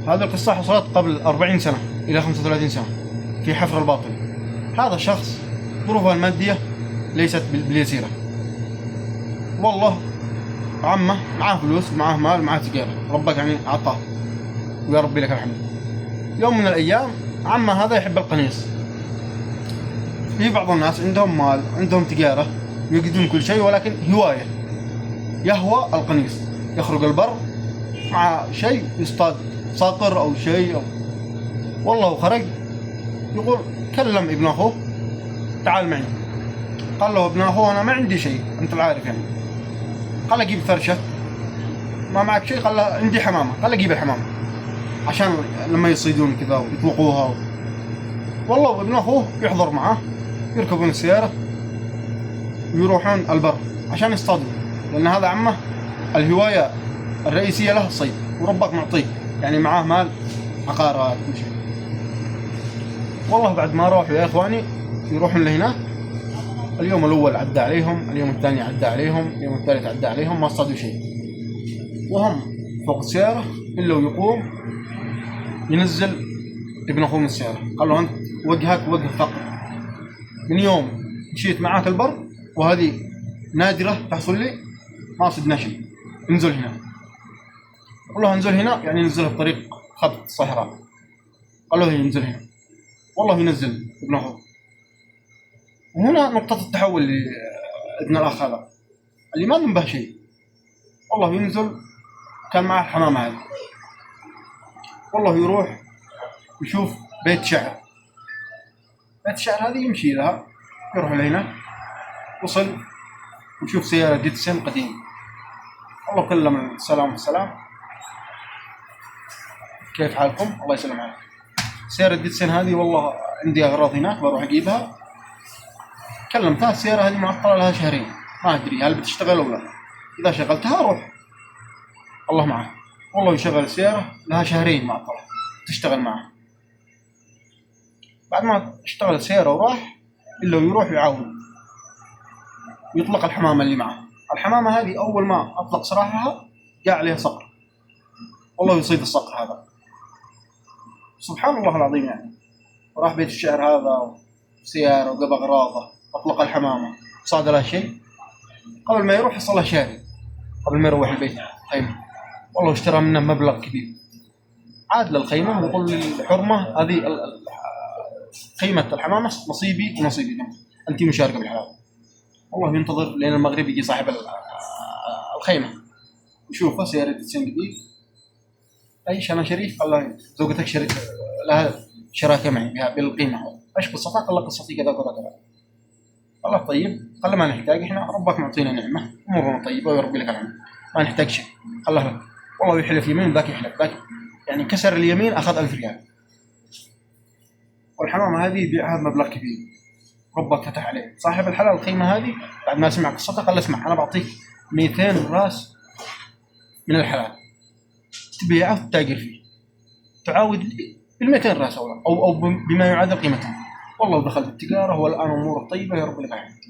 هذه القصة حصلت قبل 40 سنة إلى 35 سنة في حفر الباطل. هذا الشخص ظروفه المادية ليست باليسيرة، والله عمه معاه فلوس، معاه مال، معاه تجارة، ربك يعني أعطاه ويا ربي لك الحمد. يوم من الأيام عمه هذا يحب القنيص. في بعض الناس عندهم مال، عندهم تجارة، يقدرون كل شيء، ولكن هواية يهوى القنيص، يخرج البر مع شيء يصطاد صقر أو شيء والله خرج يقول كلم ابن أخوه تعال معي. قال له ابن أخوه أنا ما عندي شيء، أنت العارف يعني. قال له جيب فرشة. ما معك شيء؟ قال له عندي حمامة. قال له جيب الحمامة عشان لما يصيدون كذا ويطلقوها. والله ابن أخوه يحضر معه، يركبون السيارة ويروحون البر عشان يصطادون، لأن هذا عمه الهواية الرئيسية له الصيد، وربك معطيه يعني معاه مال، عقارات كل شيء. والله بعد ما روحوا يا إخواني يروحون لهناك، اليوم الأول عدى عليهم، اليوم الثاني عدى عليهم، اليوم الثالث عدى عليهم، ما اصطادوا شيء. وهم فوق السيارة إلا ويقوم ينزل ابن أخوه من السيارة. قال له أنت وجهك وجه فقر، من يوم مشيت معاك البر وهذه نادرة تحصل لي ما صدنا شيء، انزل هنا. قال له انزل هنا يعني ننزله بطريق خط صحراء. قال له ينزل هنا، والله ينزل ابن أخوه. وهنا نقطة التحول لابن الأخ هذا اللي ما ذنبه شيء. والله ينزل كان معه الحمامة هذه، والله يروح يشوف بيت شعر. بيت الشعر هذه يمشي لها، يروح لهنا، وصل ويشوف سيارة ديتسن قديم. والله كلم السلام والسلام، كيف حالكم؟ الله يسلم عليك. سيارة ديتسن هذه والله عندي أغراض هناك بروح أجيبها. كلمتها السيارة هذه معطلة لها شهرين، ما أدري هل بتشتغل ولا لا. إذا شغلتها روح الله معه. والله يشغل السيارة لها شهرين معطلة، تشتغل معه. بعد ما اشتغل السيارة وراح إلا ويروح يعاود يطلق الحمامة اللي معه. الحمامة هذه أول ما أطلق سراحها جاء عليها صقر، والله يصيد الصقر هذا. سبحان الله العظيم يعني. وراح بيت الشعر هذا سيارة وجاب أغراضه، أطلق الحمامة، صاد لها شيء. قبل ما يروح حصل له شاري، قبل ما يروح البيت خيمة، والله اشترى منه مبلغ كبير. عاد للخيمة ويقول للحرمة هذه قيمة الحمامة نصيبي ونصيبي، أنت مشاركة بالحلال. والله ينتظر لين المغرب يجي صاحب الخيمة يشوفه سيارة ديتسن جديد. أيش أنا شريف؟ قال له زوجتك شريك لها شراكة معي بها بالقيمة. إيش قصتك؟ قال له قصتي كذا كذا كذا. قال له طيب، قال له ما نحتاج، إحنا ربك معطينا نعمة أمورنا طيبة ويربي لك الحمد، ما نحتاج شيء. قال له والله يحلف يمين ذاك يحلف ذاك، يعني كسر اليمين أخذ 1000 ريال. والحمامة هذه يبيعها بمبلغ كبير، ربك فتح عليه. صاحب الحلال الخيمة هذه بعد ما سمع قصته قال له اسمع، أنا بعطيك 200 راس من الحلال تبيعه وتتاجر فيه، تعاود لي بال200 راس أو بما يعادل قيمته. والله دخلت التجارة والآن أموره طيبة يا رب العالمين.